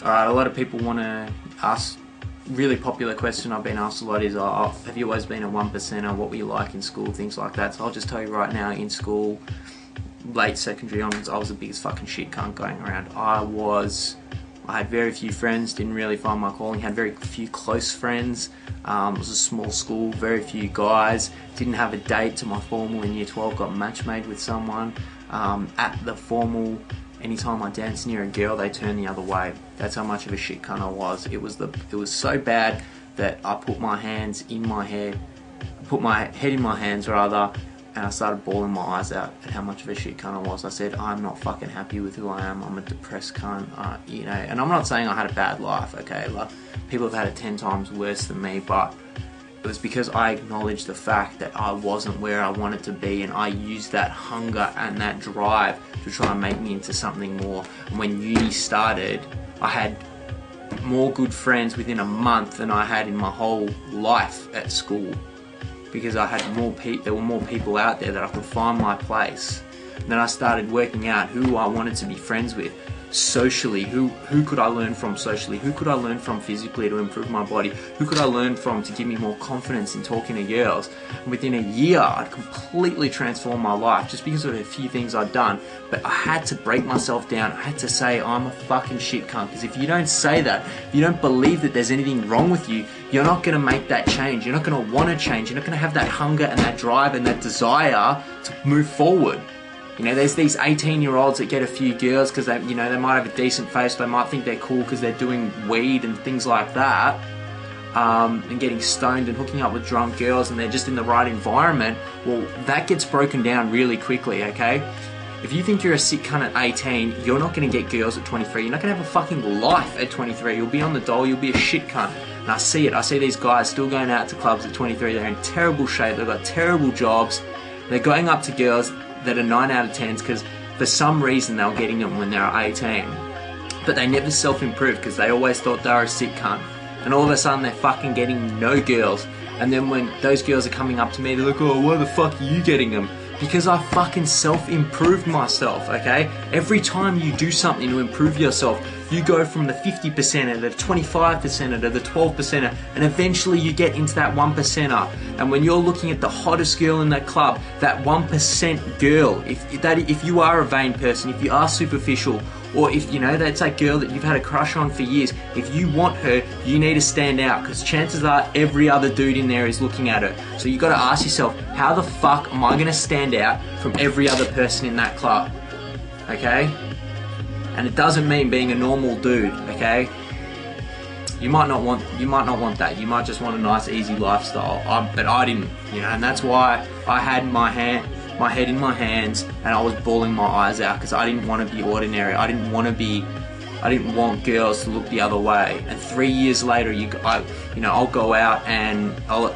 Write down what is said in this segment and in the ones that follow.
Alright, a lot of people want to ask, really popular question I've been asked a lot is, have you always been a 1%er, what were you like in school, things like that. So I'll just tell you right now, in school, late secondary onwards, I was the biggest fucking shit cunt going around. I had very few friends, didn't really find my calling, had very few close friends. It was a small school, very few guys, didn't have a date to my formal in year 12, got match made with someone. At the formal, anytime I danced near a girl, they turned the other way. That's how much of a shit cunt I was. It was so bad that I put my hands in my hair, put my head in my hands rather, and I started bawling my eyes out at how much of a shit cunt I was. I said, I'm not fucking happy with who I am. I'm a depressed cunt, you know. And I'm not saying I had a bad life, okay? Like, people have had it 10 times worse than me, but it was because I acknowledged the fact that I wasn't where I wanted to be, and I used that hunger and that drive to try and make me into something more. And when uni started, I had more good friends within a month than I had in my whole life at school, because I had there were more people out there that I could find my place. And then I started working out who I wanted to be friends with socially, who could I learn from socially, who could I learn from physically to improve my body, who could I learn from to give me more confidence in talking to girls. And within a year, I'd completely transformed my life just because of a few things I'd done. But I had to break myself down. I had to say I'm a fucking shit cunt, because if you don't say that, if you don't believe that there's anything wrong with you, you're not going to make that change. You're not going to want to change. You're not going to have that hunger and that drive and that desire to move forward. You know, there's these 18-year-olds that get a few girls because they, you know, they might have a decent face, they might think they're cool because they're doing weed and things like that, and getting stoned and hooking up with drunk girls, and they're just in the right environment. Well, that gets broken down really quickly, okay? If you think you're a sick cunt at 18, you're not going to get girls at 23. You're not going to have a fucking life at 23. You'll be on the dole, you'll be a shit cunt. And I see it. I see these guys still going out to clubs at 23. They're in terrible shape. They've got terrible jobs. They're going up to girls that are 9 out of 10s because for some reason they were getting them when they were 18. But they never self-improved because they always thought they were a sick cunt. And all of a sudden they're fucking getting no girls. And then when those girls are coming up to me, they're like, oh, why the fuck are you getting them? Because I fucking self-improved myself, okay? Every time you do something to improve yourself, you go from the 50%er to the 25%er to the 12%er, and eventually you get into that 1%er. And when you're looking at the hottest girl in that club, that 1% girl, if you are a vain person, if you are superficial, or if, you know, that's that girl that you've had a crush on for years, if you want her, you need to stand out, because chances are every other dude in there is looking at her. So you got to ask yourself, how the fuck am I going to stand out from every other person in that club? Okay? And it doesn't mean being a normal dude, okay? You might not want that. You might just want a nice, easy lifestyle. But I didn't, you know, and that's why I had my head in my hands, and I was bawling my eyes out because I didn't want to be ordinary. I didn't want girls to look the other way. And 3 years later, I'll go out and I'll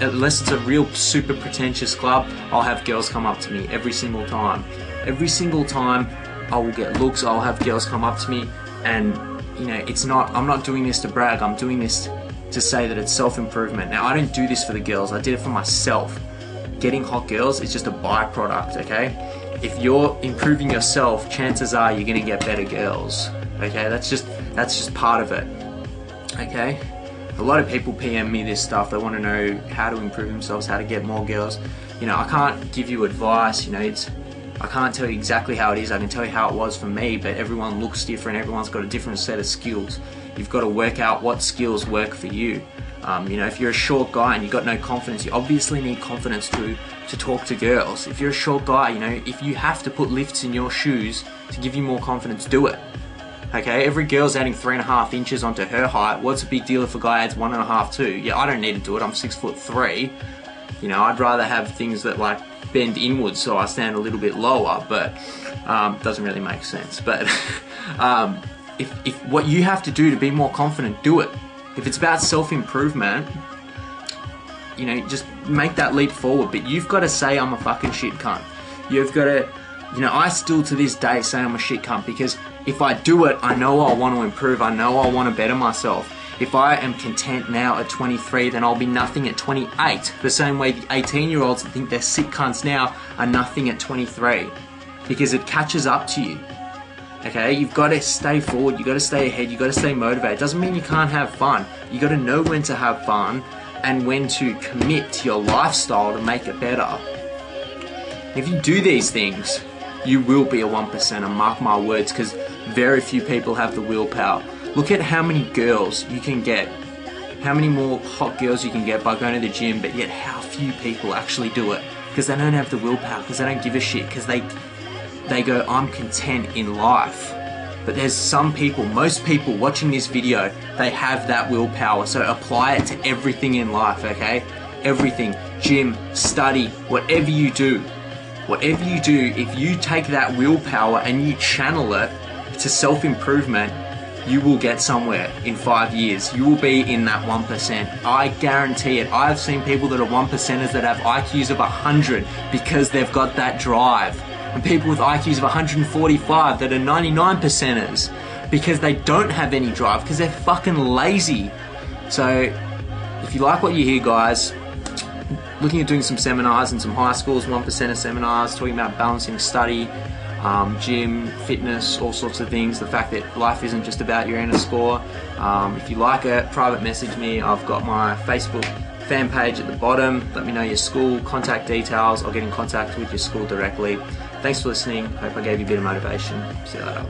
unless it's a real super pretentious club, I'll have girls come up to me every single time. Every single time I will get looks, I'll have girls come up to me, and you know, I'm not doing this to brag, I'm doing this to say that it's self-improvement. Now, I don't do this for the girls, I did it for myself. Getting hot girls is just a byproduct, okay? If you're improving yourself, chances are you're gonna get better girls, okay? That's just part of it, okay? A lot of people PM me this stuff. They want to know how to improve themselves, how to get more girls. You know, I can't give you advice, you know, I can't tell you exactly how it is. I can tell you how it was for me, but everyone looks different, everyone's got a different set of skills. You've got to work out what skills work for you. You know, if you're a short guy and you've got no confidence, you obviously need confidence to talk to girls. If you're a short guy, you know, if you have to put lifts in your shoes to give you more confidence, do it. Okay, every girl's adding 3.5 inches onto her height. What's a big deal if a guy adds 1.5 too? Yeah, I don't need to do it, I'm 6'3". You know, I'd rather have things that like bend inwards so I stand a little bit lower, but doesn't really make sense. But if what you have to do to be more confident, do it. If it's about self-improvement, you know, just make that leap forward. But you've got to say I'm a fucking shit cunt. You've got to, you know, I still to this day say I'm a shit cunt, because if I do it, I know I want to improve, I know I want to better myself. If I am content now at 23, then I'll be nothing at 28. The same way the 18-year-olds that think they're sick cunts now are nothing at 23. Because it catches up to you. Okay, you've got to stay forward, you've got to stay ahead, you've got to stay motivated. It doesn't mean you can't have fun. You've got to know when to have fun and when to commit to your lifestyle to make it better. If you do these things, you will be a 1%er, mark my words, because very few people have the willpower. Look at how many girls you can get, how many more hot girls you can get by going to the gym, but yet how few people actually do it, because they don't have the willpower, because they don't give a shit, because they go, I'm content in life. But there's some people, most people watching this video, they have that willpower, so apply it to everything in life, okay? Everything, gym, study, whatever you do, if you take that willpower and you channel it to self-improvement, you will get somewhere in 5 years. You will be in that 1%. I guarantee it. I've seen people that are 1%ers that have IQs of 100 because they've got that drive. And people with IQs of 145 that are 99%ers because they don't have any drive, because they're fucking lazy. So if you like what you hear, guys, looking at doing some seminars in some high schools, 1%er seminars, talking about balancing study, gym, fitness, all sorts of things. The fact that life isn't just about your inner score. If you like it, private message me. I've got my Facebook fan page at the bottom. Let me know your school, contact details. I'll get in contact with your school directly. Thanks for listening. Hope I gave you a bit of motivation. See you later.